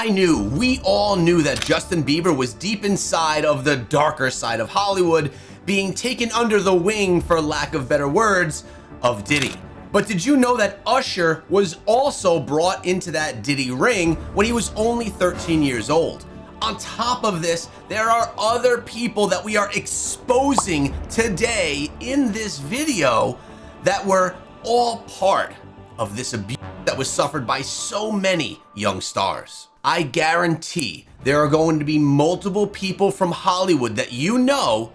we all knew that Justin Bieber was deep inside of the darker side of Hollywood, being taken under the wing, for lack of better words, of Diddy. But did you know that Usher was also brought into that Diddy ring when he was only 13 years old? On top of this, there are other people that we are exposing today in this video that were all part of this abuse that was suffered by so many young stars. I guarantee there are going to be multiple people from Hollywood that you know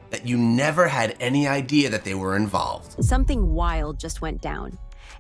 that you never had any idea that they were involved. Something wild just went down,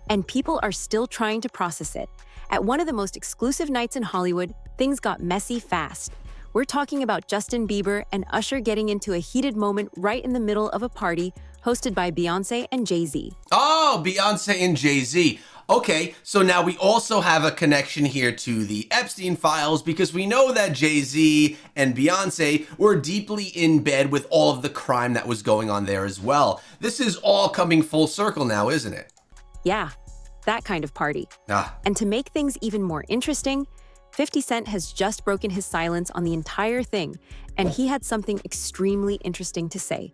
and people are still trying to process it. At one of the most exclusive nights in Hollywood, things got messy fast. We're talking about Justin Bieber and Usher getting into a heated moment right in the middle of a party hosted by Beyonce and Jay-Z. Oh, Beyonce and Jay-Z. Okay, so now we also have a connection here to the Epstein files, because we know that Jay-Z and Beyonce were deeply in bed with all of the crime that was going on there as well. This is all coming full circle now, isn't it? Yeah, that kind of party. And to make things even more interesting, 50 Cent has just broken his silence on the entire thing, and he had something extremely interesting to say.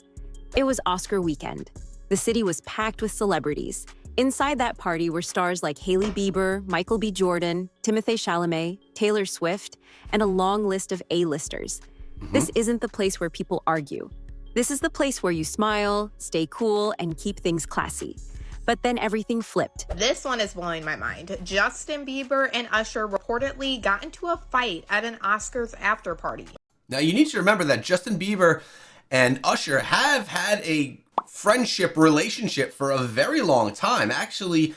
It was Oscar weekend. The city was packed with celebrities. Inside that party were stars like Hailey Bieber, Michael B. Jordan, Timothée Chalamet, Taylor Swift, and a long list of A-listers. This isn't the place where people argue. This is the place where you smile, stay cool, and keep things classy. But then everything flipped. This one is blowing my mind. Justin Bieber and Usher reportedly got into a fight at an Oscars after party. Now you need to remember that Justin Bieber and Usher have had a friendship relationship for a very long time. Actually,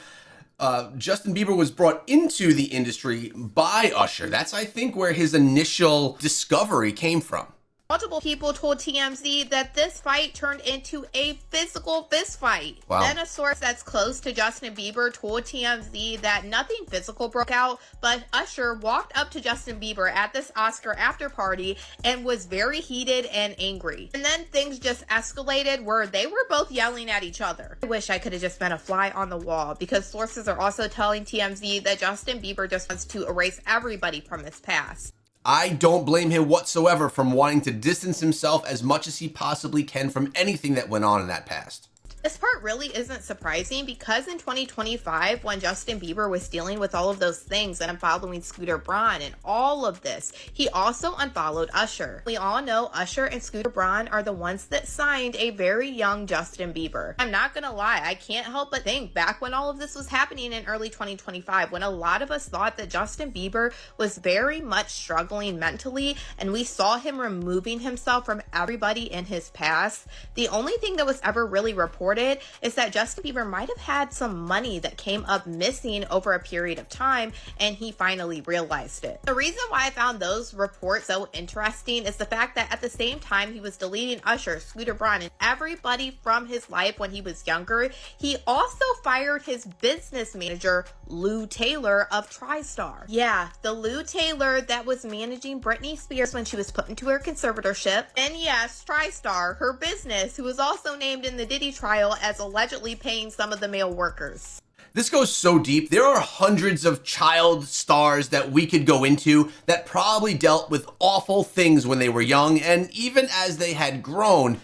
Justin Bieber was brought into the industry by Usher. That's, I think, where his initial discovery came from. Multiple people told TMZ that this fight turned into a physical fist fight. Wow. Then a source that's close to Justin Bieber told TMZ that nothing physical broke out, but Usher walked up to Justin Bieber at this Oscar after party and was very heated and angry. And then things just escalated where they were both yelling at each other. I wish I could have just been a fly on the wall, because sources are also telling TMZ that Justin Bieber just wants to erase everybody from his past. I don't blame him whatsoever from wanting to distance himself as much as he possibly can from anything that went on in that past. This part really isn't surprising, because in 2025, when Justin Bieber was dealing with all of those things and unfollowing Scooter Braun and all of this, he also unfollowed Usher. We all know Usher and Scooter Braun are the ones that signed a very young Justin Bieber. I'm not gonna lie, I can't help but think back when all of this was happening in early 2025, when a lot of us thought that Justin Bieber was very much struggling mentally, and we saw him removing himself from everybody in his past. The only thing that was ever really reported is that Justin Bieber might have had some money that came up missing over a period of time, and he finally realized it. The reason why I found those reports so interesting is the fact that at the same time he was deleting Usher, Scooter Braun, and everybody from his life when he was younger, he also fired his business manager, Lou Taylor of TriStar. Yeah, the Lou Taylor that was managing Britney Spears when she was put into her conservatorship. And yes, TriStar, her business, who was also named in the Diddy trial as allegedly paying some of the male workers. This goes so deep. There are hundreds of child stars that we could go into that probably dealt with awful things when they were young, and even as they had grown,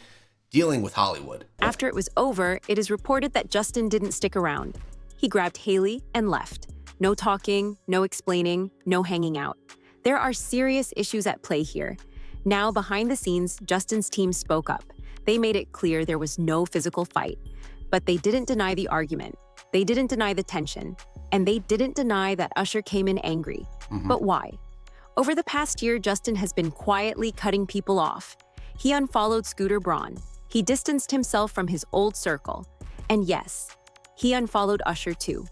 dealing with Hollywood. After it was over, it is reported that Justin didn't stick around. He grabbed Hailey and left. No talking, no explaining, no hanging out. There are serious issues at play here. Now, behind the scenes, Justin's team spoke up. They made it clear there was no physical fight, but they didn't deny the argument. They didn't deny the tension, and they didn't deny that Usher came in angry. But why? Over the past year, Justin has been quietly cutting people off. He unfollowed Scooter Braun. He distanced himself from his old circle. And yes, he unfollowed Usher too.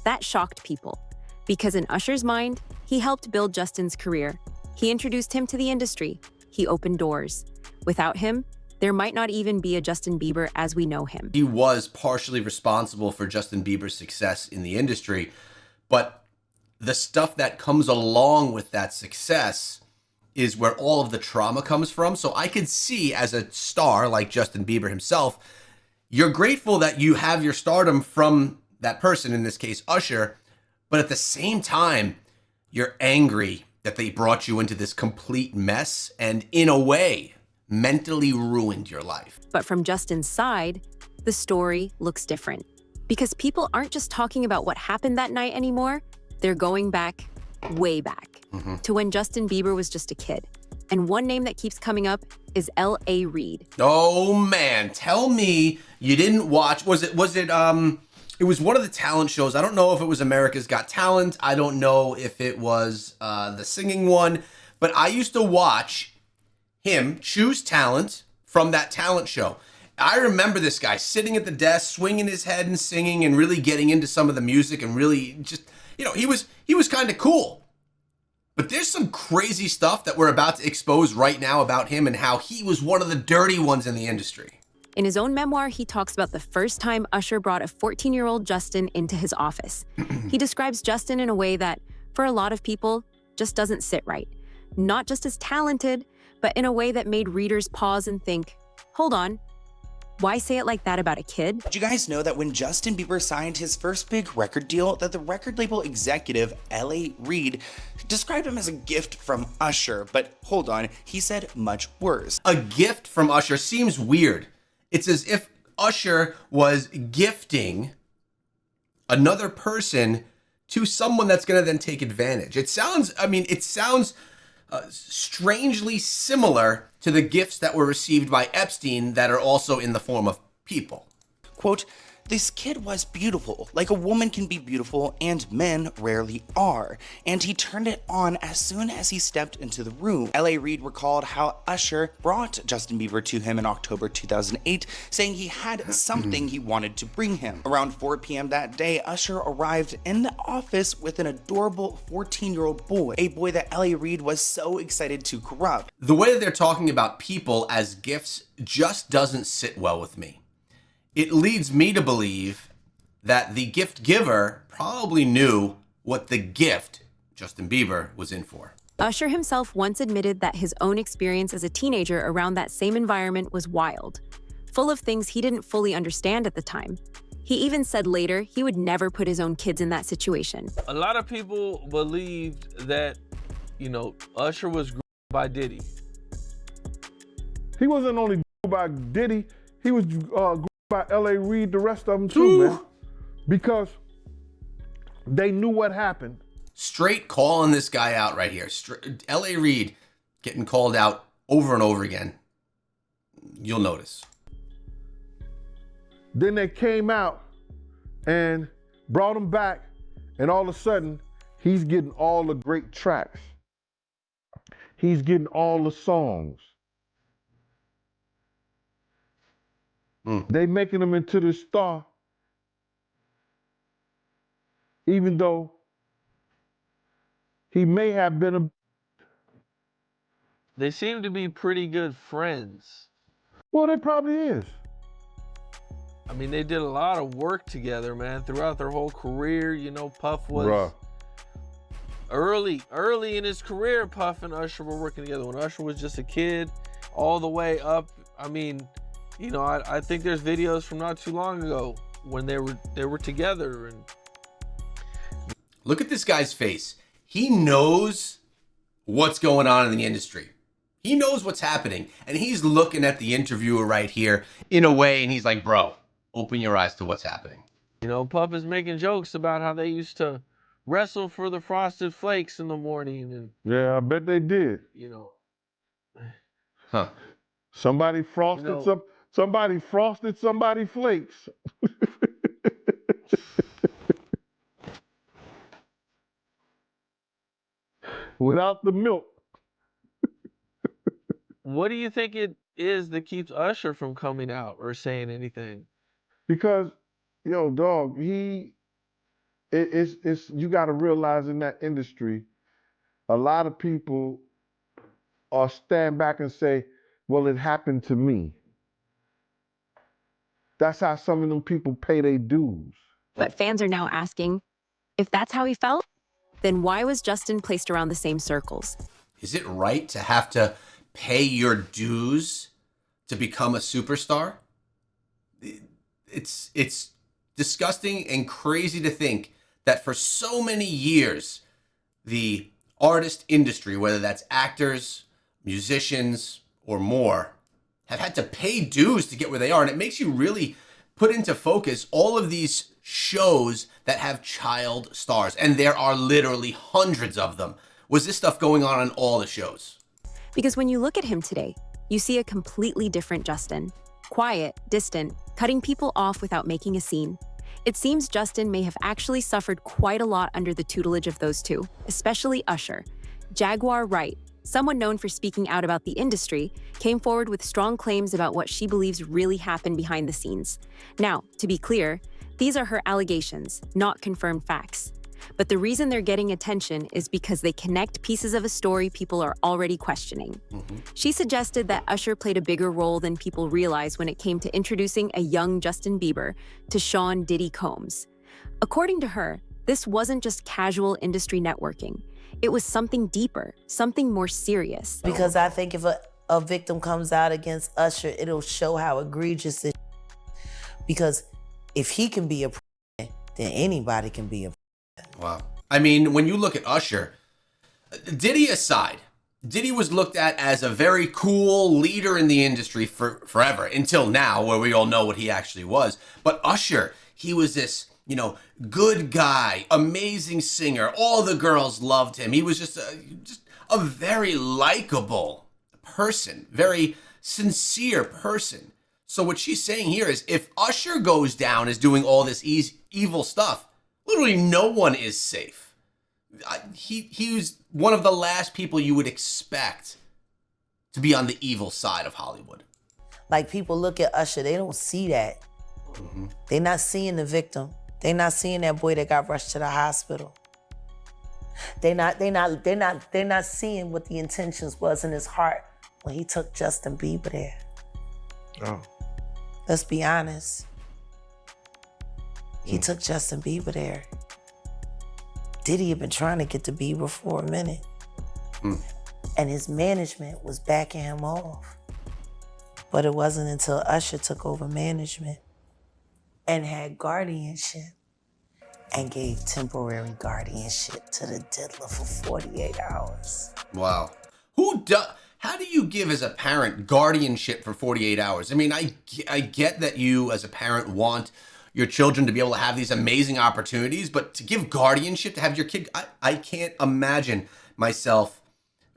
That shocked people, because in Usher's mind, he helped build Justin's career. He introduced him to the industry. He opened doors. Without him, there might not even be a Justin Bieber as we know him. He was partially responsible for Justin Bieber's success in the industry, but the stuff that comes along with that success is where all of the trauma comes from. So I could see, as a star like Justin Bieber himself, you're grateful that you have your stardom from that person, in this case Usher, but at the same time, you're angry that they brought you into this complete mess and, in a way, mentally ruined your life. But from Justin's side, the story looks different. Because people aren't just talking about what happened that night anymore, they're going back, way back, to when Justin Bieber was just a kid. And one name that keeps coming up is L.A. Reid. Oh man, tell me you didn't watch, it was one of the talent shows. I don't know if it was America's Got Talent. I don't know if it was the singing one, but I used to watch him choose talent from that talent show. I remember this guy sitting at the desk, swinging his head and singing and really getting into some of the music and really just, he was kind of cool. But there's some crazy stuff that we're about to expose right now about him and how he was one of the dirty ones in the industry. In his own memoir, he talks about the first time Usher brought a 14-year-old Justin into his office. He describes Justin in a way that, for a lot of people, just doesn't sit right. Not just as talented, but in a way that made readers pause and think, hold on, why say it like that about a kid? Did you guys know that when Justin Bieber signed his first big record deal, that the record label executive, L.A. Reid, described him as a gift from Usher? But hold on, he said much worse. A gift from Usher seems weird. It's as if Usher was gifting another person to someone that's going to then take advantage. It sounds strangely similar to the gifts that were received by Epstein that are also in the form of people. Quote, this kid was beautiful, like a woman can be beautiful and men rarely are. And he turned it on as soon as he stepped into the room. L.A. Reid recalled how Usher brought Justin Bieber to him in October 2008, saying he had something he wanted to bring him. Around 4 p.m. that day, Usher arrived in the office with an adorable 14-year-old boy, a boy that L.A. Reid was so excited to corrupt. The way that they're talking about people as gifts just doesn't sit well with me. It leads me to believe that the gift giver probably knew what the gift, Justin Bieber, was in for. Usher himself once admitted that his own experience as a teenager around that same environment was wild, full of things he didn't fully understand at the time. He even said later he would never put his own kids in that situation. A lot of people believed that, Usher was groomed by Diddy. He wasn't only by Diddy, he was by L.A. Reid, the rest of them too, man. Because they knew what happened. Straight calling this guy out right here. L.A. Reid getting called out over and over again. You'll notice. Then they came out and brought him back, and all of a sudden, he's getting all the great tracks. He's getting all the songs. They making him into the star, even though he may have been a... They seem to be pretty good friends. Well, they probably is. I mean, they did a lot of work together, man, throughout their whole career. Puff was... Early in his career, Puff and Usher were working together. When Usher was just a kid, all the way up, I think there's videos from not too long ago when they were together. And look at this guy's face. He knows what's going on in the industry. He knows what's happening, and he's looking at the interviewer right here in a way, and he's like, bro, open your eyes to what's happening. Puff is making jokes about how they used to wrestle for the Frosted Flakes in the morning, and yeah, I bet they did. Huh? Somebody frosted Somebody frosted somebody flakes. Without the milk. What do you think it is that keeps Usher from coming out or saying anything? Because, dog, it's you got to realize in that industry, a lot of people are stand back and say, well, it happened to me. That's how some of them people pay their dues. But fans are now asking, if that's how he felt, then why was Justin placed around the same circles? Is it right to have to pay your dues to become a superstar? It's disgusting and crazy to think that for so many years, the artist industry, whether that's actors, musicians, or more, have had to pay dues to get where they are. And it makes you really put into focus all of these shows that have child stars. And there are literally hundreds of them. Was this stuff going on all the shows? Because when you look at him today, you see a completely different Justin. Quiet, distant, cutting people off without making a scene. It seems Justin may have actually suffered quite a lot under the tutelage of those two, especially Usher. Jaguar Wright, someone known for speaking out about the industry, came forward with strong claims about what she believes really happened behind the scenes. Now, to be clear, these are her allegations, not confirmed facts. But the reason they're getting attention is because they connect pieces of a story people are already questioning. She suggested that Usher played a bigger role than people realize when it came to introducing a young Justin Bieber to Sean Diddy Combs. According to her, this wasn't just casual industry networking. It was something deeper, something more serious. Because I think if a victim comes out against Usher, it'll show how egregious it is. Because if he can be a president, then anybody can be a president. Wow. I mean, when you look at Usher, Diddy aside, Diddy was looked at as a very cool leader in the industry for forever, until now, where we all know what he actually was. But Usher, he was this, good guy, amazing singer. All the girls loved him. He was just a very likable person, very sincere person. So what she's saying here is if Usher goes down as doing all this evil stuff, literally no one is safe. He was one of the last people you would expect to be on the evil side of Hollywood. Like, people look at Usher, they don't see that. They're not seeing the victim. They're not seeing that boy that got rushed to the hospital. They're not seeing what the intentions was in his heart when he took Justin Bieber there. Oh. Let's be honest. He took Justin Bieber there. Diddy had been trying to get to Bieber for a minute. And his management was backing him off. But it wasn't until Usher took over management and had guardianship and gave temporary guardianship to the diddler for 48 hours. Wow. How do you give as a parent guardianship for 48 hours? I mean, I get that you as a parent want your children to be able to have these amazing opportunities, but to give guardianship, to have your kid, I can't imagine myself.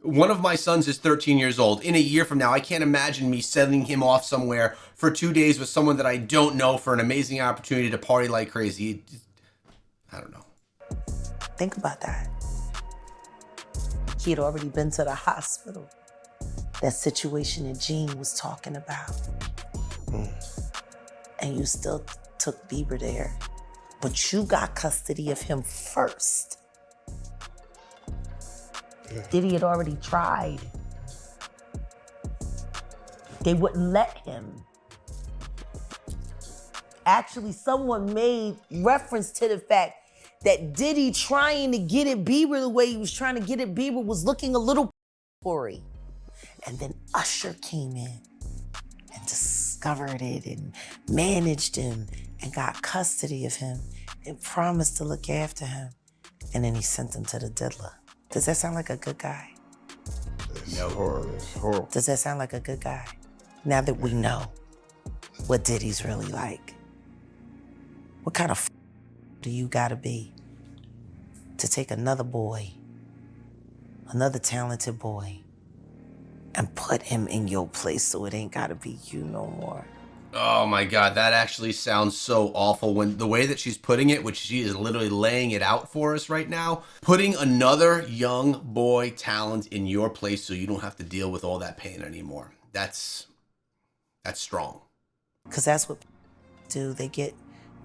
One of my sons is 13 years old. In a year from now, I can't imagine me sending him off somewhere for 2 days with someone that I don't know for an amazing opportunity to party like crazy. I don't know. Think about that. He had already been to the hospital. That situation that Gene was talking about. And you still took Bieber there. But you got custody of him first. Diddy had already tried. They wouldn't let him. Actually, someone made reference to the fact that Diddy trying to get at Bieber the way he was trying to get at Bieber was looking a little gory. And then Usher came in and discovered it and managed him and got custody of him and promised to look after him. And then he sent him to the diddler. Does that sound like a good guy? It's horrible. It's horrible. Does that sound like a good guy? Now that we know what Diddy's really like, what kind of do you gotta be to take another boy, another talented boy, and put him in your place so it ain't gotta be you no more? Oh my God, that actually sounds so awful. When the way that she's putting it, which she is literally laying it out for us right now, putting another young boy talent in your place so you don't have to deal with all that pain anymore. That's strong. Because that's what do. They get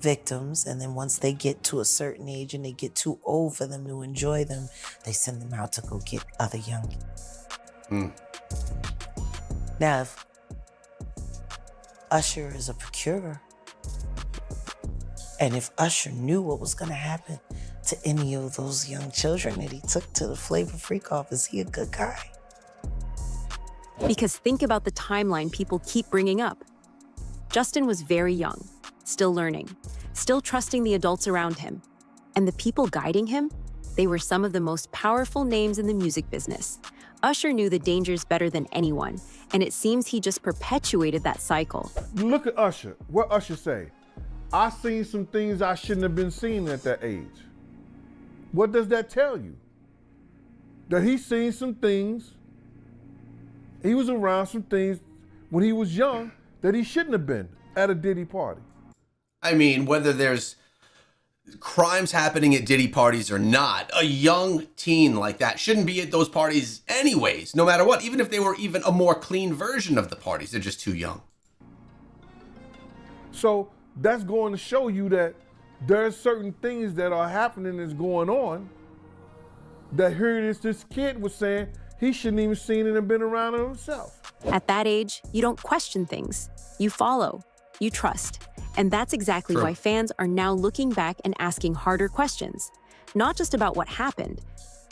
victims, and then once they get to a certain age and they get too old for them to enjoy them, they send them out to go get other young. Now, if Usher is a procurer, and if Usher knew what was gonna happen to any of those young children that he took to the Flavor Freak off, is he a good guy? Because think about the timeline people keep bringing up. Justin was very young, still learning, still trusting the adults around him. And the people guiding him, They were some of the most powerful names in the music business. Usher knew the dangers better than anyone, and it seems he just perpetuated that cycle. Look at Usher. What Usher say? I seen some things I shouldn't have been seeing at that age. What does that tell you? That he's seen some things, he was around some things when he was young that he shouldn't have been at a Diddy party. I mean, whether there's crimes happening at Diddy parties or not, a young teen like that shouldn't be at those parties anyways, no matter what, even if they were even a more clean version of the parties. They're just too young. So that's going to show you that there's certain things that are happening that's going on that here it is, this kid was saying he shouldn't even seen it and been around it himself. At that age, you don't question things. You follow, you trust. And that's exactly why fans are now looking back and asking harder questions, not just about what happened,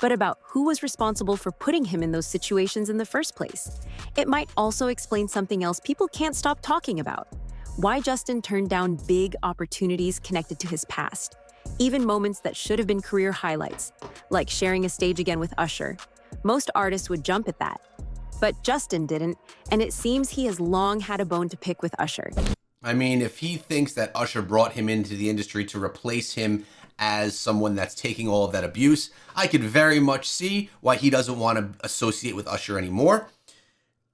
but about who was responsible for putting him in those situations in the first place. It might also explain something else people can't stop talking about: why Justin turned down big opportunities connected to his past, even moments that should have been career highlights, like sharing a stage again with Usher. Most artists would jump at that, but Justin didn't, and it seems he has long had a bone to pick with Usher. I mean, if he thinks that Usher brought him into the industry to replace him as someone that's taking all of that abuse, I could very much see why he doesn't want to associate with Usher anymore.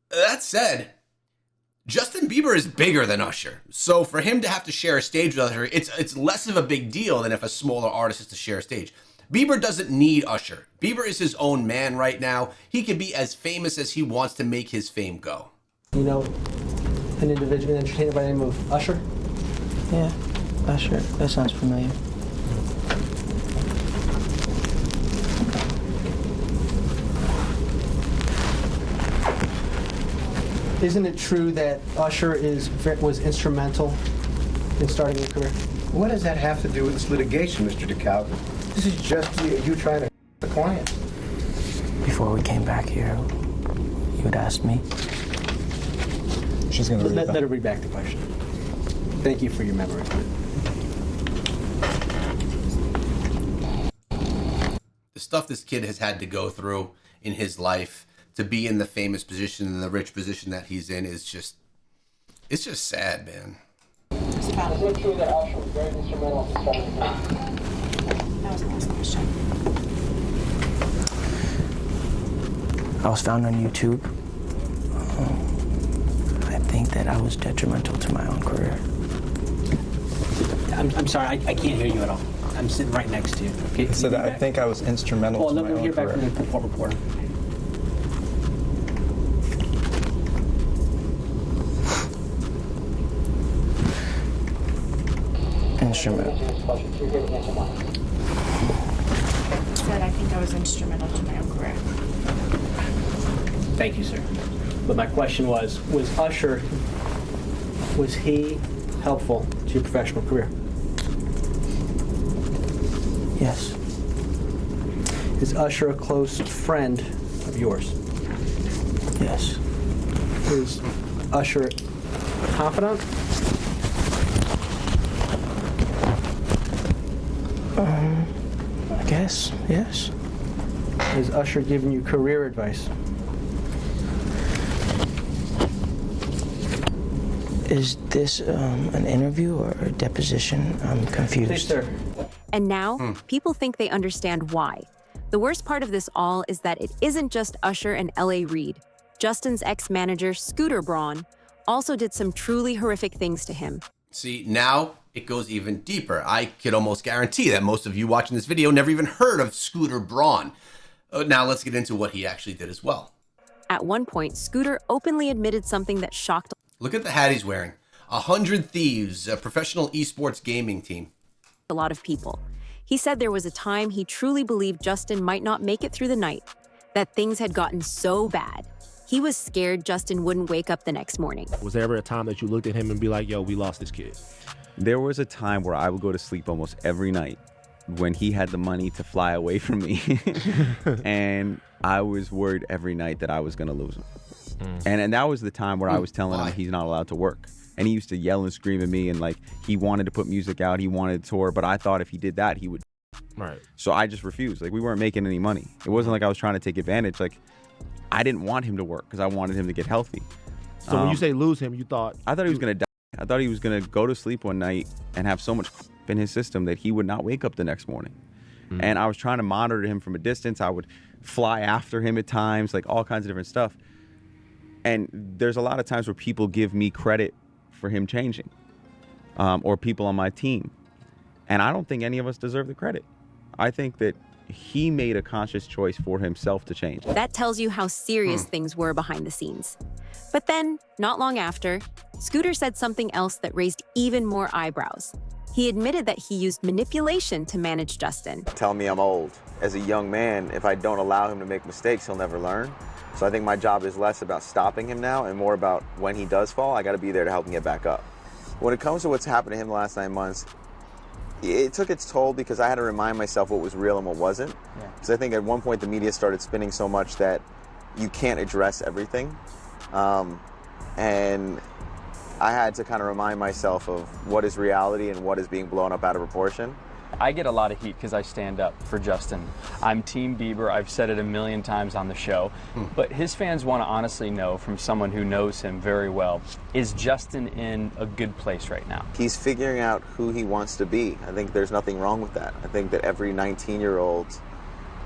That said, Justin Bieber is bigger than Usher. So for him to have to share a stage with Usher, it's less of a big deal than if a smaller artist is to share a stage. Bieber doesn't need Usher. Bieber is his own man right now. He can be as famous as he wants to make his fame go. You know an individual, an entertainer by the name of Usher? Yeah, Usher. That sounds familiar. Isn't it true that Usher was instrumental in starting your career? What does that have to do with this litigation, Mr. DeKalb? This is just you trying to the client. Before we came back here, you had asked me. She's going to let her read back the question. Thank you for your memory. The stuff this kid has had to go through in his life to be in the famous position and the rich position that he's in is just, it's just sad, man. Is it true that Usher was very instrumental in starting your career? That was the last question. I was found on YouTube. I think that I was detrimental to my own career. I'm sorry, I can't hear you at all. I'm sitting right next to you. Okay, So I think I was instrumental to my own career. Well, let me hear back from the court reporter. Instrumental. Said I think I was instrumental to my own career. Thank you, sir. But my question was Usher, was he helpful to your professional career? Yes. Is Usher a close friend of yours? Yes. Is Usher a confidant? I guess, yes. Has Usher given you career advice? Is this an interview or a deposition? I'm confused. Please, sir. And now, people think they understand why. The worst part of this all is that it isn't just Usher and L.A. Reid. Justin's ex-manager, Scooter Braun, also did some truly horrific things to him. See, now it goes even deeper. I could almost guarantee that most of you watching this video never even heard of Scooter Braun. Now let's get into what he actually did as well. At one point, Scooter openly admitted something that shocked. Look at the hat he's wearing. 100 Thieves, a professional esports gaming team. A lot of people. He said there was a time he truly believed Justin might not make it through the night, that things had gotten so bad. He was scared Justin wouldn't wake up the next morning. Was there ever a time that you looked at him and be like, yo, we lost this kid? There was a time where I would go to sleep almost every night when he had the money to fly away from me. And I was worried every night that I was going to lose him. And that was the time where I was telling him he's not allowed to work. And he used to yell and scream at me, and like he wanted to put music out, he wanted to tour, but I thought if he did that, he would. Right. So I just refused. Like, we weren't making any money. It wasn't like I was trying to take advantage. Like, I didn't want him to work because I wanted him to get healthy. So when you say lose him, you thought? I thought he was going to die. I thought he was going to go to sleep one night and have so much in his system that he would not wake up the next morning. And I was trying to monitor him from a distance. I would fly after him at times, like all kinds of different stuff. And there's a lot of times where people give me credit for him changing, or people on my team. And I don't think any of us deserve the credit. I think that he made a conscious choice for himself to change. That tells you how serious things were behind the scenes. But then, not long after, Scooter said something else that raised even more eyebrows. He admitted that he used manipulation to manage Justin. Tell me I'm old. As a young man, if I don't allow him to make mistakes, he'll never learn. So I think my job is less about stopping him now and more about when he does fall, I got to be there to help him get back up. When it comes to what's happened to him the last 9 months, it took its toll because I had to remind myself what was real and what wasn't. Because I think at one point the media started spinning so much that you can't address everything. And I had to kind of remind myself of what is reality and what is being blown up out of proportion. I get a lot of heat because I stand up for Justin. I'm Team Bieber. I've said it a million times on the show. But his fans want to honestly know from someone who knows him very well, is Justin in a good place right now? He's figuring out who he wants to be. I think there's nothing wrong with that. I think that every 19-year-old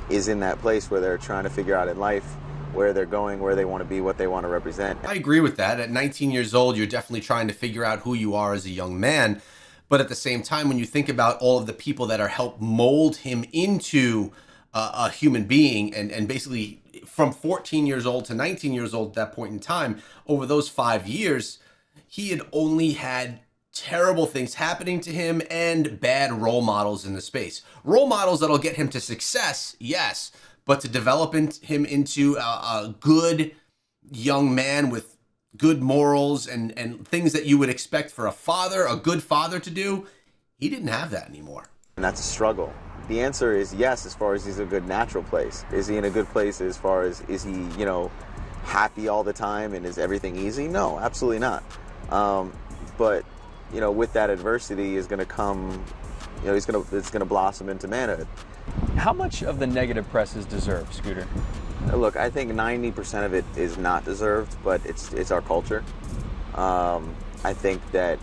is in that place where they're trying to figure out in life where they're going, where they want to be, what they want to represent. I agree with that. At 19 years old, you're definitely trying to figure out who you are as a young man. But at the same time, when you think about all of the people that are helped mold him into a human being, and basically from 14 years old to 19 years old at that point in time, over those 5 years, he had only had terrible things happening to him and bad role models in the space. Role models that'll get him to success, yes, but to develop him into a good young man with good morals and things that you would expect for a good father to do, he didn't have that anymore. And that's a struggle. The answer is yes, as far as he's a good natural place. Is he in a good place as far as, is he, happy all the time and is everything easy? No, absolutely not. But, with that adversity is going to come, it's going to blossom into manhood. How much of the negative press is deserved, Scooter? Look, I think 90% of it is not deserved, but it's our culture. I think that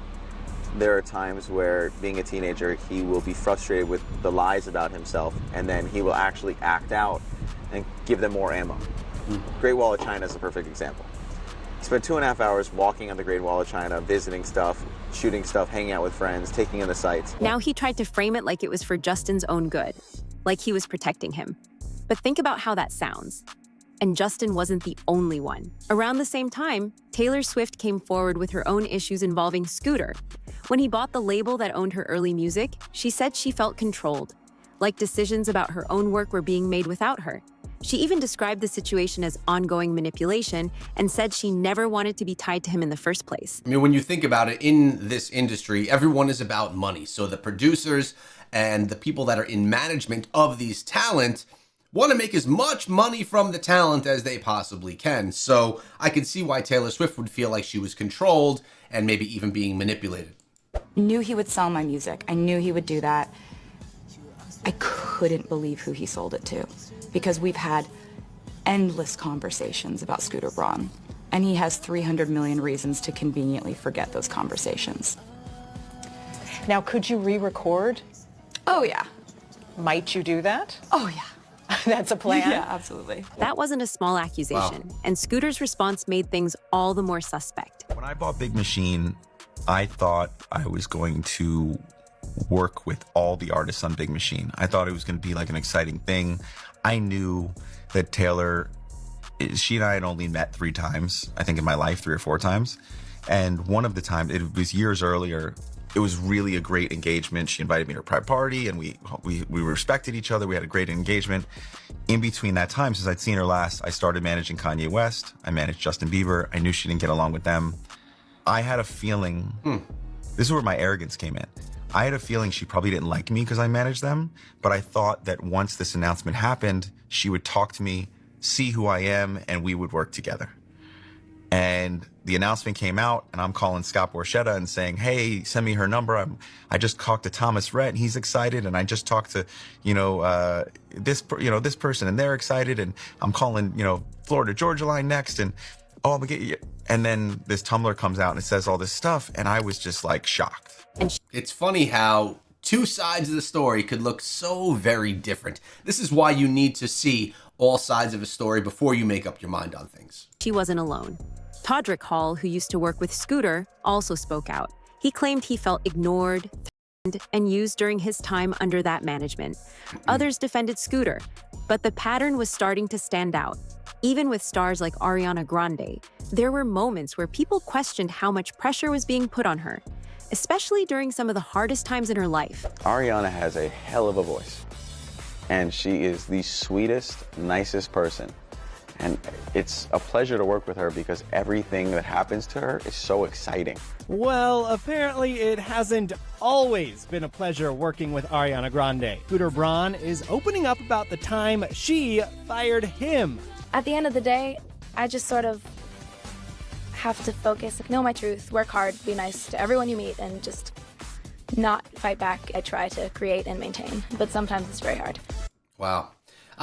there are times where, being a teenager, he will be frustrated with the lies about himself, and then he will actually act out and give them more ammo. Great Wall of China is a perfect example. He spent 2.5 hours walking on the Great Wall of China, visiting stuff, shooting stuff, hanging out with friends, taking in the sights. Now he tried to frame it like it was for Justin's own good, like he was protecting him. But think about how that sounds. And Justin wasn't the only one. Around the same time, Taylor Swift came forward with her own issues involving Scooter. When he bought the label that owned her early music, she said she felt controlled, like decisions about her own work were being made without her. She even described the situation as ongoing manipulation and said she never wanted to be tied to him in the first place. I mean, when you think about it, in this industry, everyone is about money. So the producers and the people that are in management of these talent want to make as much money from the talent as they possibly can. So I can see why Taylor Swift would feel like she was controlled and maybe even being manipulated. I knew he would sell my music. I knew he would do that. I couldn't believe who he sold it to, because we've had endless conversations about Scooter Braun, and he has 300 million reasons to conveniently forget those conversations. Now, could you re-record? Oh, yeah. Might you do that? Oh, yeah. That's a plan? Yeah, absolutely. That wasn't a small accusation, and Scooter's response made things all the more suspect. When I bought Big Machine, I thought I was going to work with all the artists on Big Machine. I thought it was going to be like an exciting thing. I knew that Taylor, she and I had only met 3 times, I think in my life, 3 or 4 times. And one of the times, it was years earlier, it was really a great engagement. She invited me to her private party, and we respected each other. We had a great engagement. In between that time, since I'd seen her last, I started managing Kanye West. I managed Justin Bieber. I knew she didn't get along with them. I had a feeling, this is where my arrogance came in. I had a feeling she probably didn't like me because I managed them, but I thought that once this announcement happened, she would talk to me, see who I am, and we would work together. And the announcement came out, and I'm calling Scott Borchetta and saying, hey, send me her number. I just talked to Thomas Rhett, and he's excited. And I just talked to, this person, and they're excited. And I'm calling, Florida Georgia line next. And and then this Tumblr comes out and it says all this stuff. And I was just like shocked. It's funny how two sides of the story could look so very different. This is why you need to see all sides of a story before you make up your mind on things. She wasn't alone. Todrick Hall, who used to work with Scooter, also spoke out. He claimed he felt ignored, threatened, and used during his time under that management. Others defended Scooter, but the pattern was starting to stand out. Even with stars like Ariana Grande, there were moments where people questioned how much pressure was being put on her, especially during some of the hardest times in her life. Ariana has a hell of a voice, and she is the sweetest, nicest person. And it's a pleasure to work with her because everything that happens to her is so exciting. Well, apparently it hasn't always been a pleasure working with Ariana Grande. Scooter Braun is opening up about the time she fired him. At the end of the day, I just sort of have to focus, know my truth, work hard, be nice to everyone you meet, and just not fight back. I try to create and maintain, but sometimes it's very hard. Wow.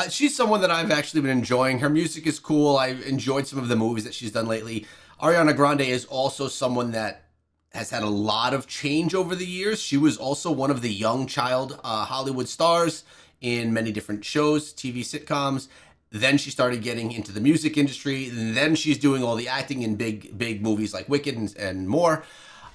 She's someone that I've actually been enjoying. Her music is cool. I've enjoyed some of the movies that she's done lately. Ariana Grande is also someone that has had a lot of change over the years. She was also one of the young child Hollywood stars in many different shows, TV sitcoms. Then she started getting into the music industry. And then she's doing all the acting in big movies like Wicked and more.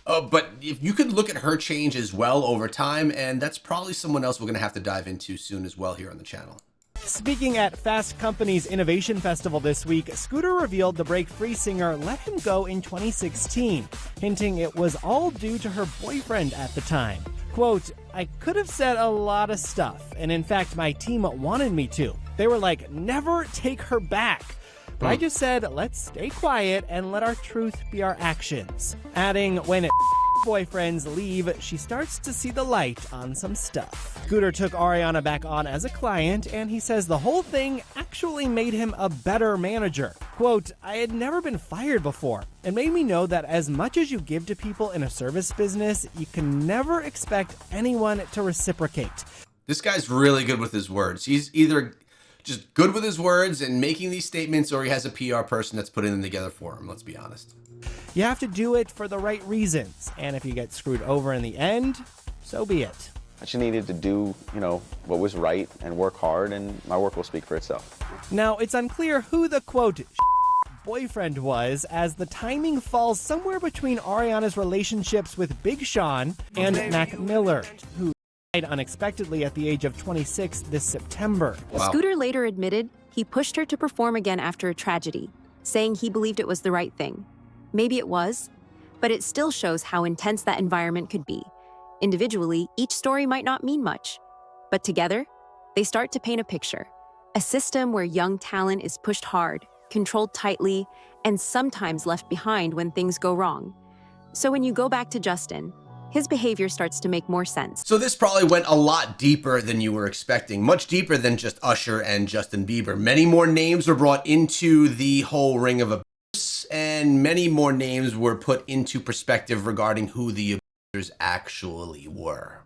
But if you could look at her change as well over time, and that's probably someone else we're going to have to dive into soon as well here on the channel. Speaking at Fast Company's Innovation Festival this week, Scooter revealed the break-free singer let him go in 2016, hinting it was all due to her boyfriend at the time. Quote, I could have said a lot of stuff, and in fact my team wanted me to. They were like, never take her back. But I just said, let's stay quiet and let our truth be our actions. Adding, when boyfriends leave, she starts to see the light on some stuff. Scooter took Ariana back on as a client, and he says the whole thing actually made him a better manager. Quote, I had never been fired before. It made me know that as much as you give to people in a service business, you can never expect anyone to reciprocate. This guy's really good with his words. He's either just good with his words and making these statements, or he has a PR person that's putting them together for him, let's be honest. You have to do it for the right reasons, and if you get screwed over in the end, so be it. I just needed to do, what was right and work hard, and my work will speak for itself. Now, it's unclear who the, quote, boyfriend was, as the timing falls somewhere between Ariana's relationships with Big Sean and Mac Miller, who died unexpectedly at the age of 26 this September. Wow. Scooter later admitted he pushed her to perform again after a tragedy, saying he believed it was the right thing. Maybe it was, but it still shows how intense that environment could be. Individually, each story might not mean much, but together, they start to paint a picture. A system where young talent is pushed hard, controlled tightly, and sometimes left behind when things go wrong. So when you go back to Justin, his behavior starts to make more sense. So this probably went a lot deeper than you were expecting, much deeper than just Usher and Justin Bieber. Many more names were brought into the whole ring of abuse, and many more names were put into perspective regarding who the abusers actually were.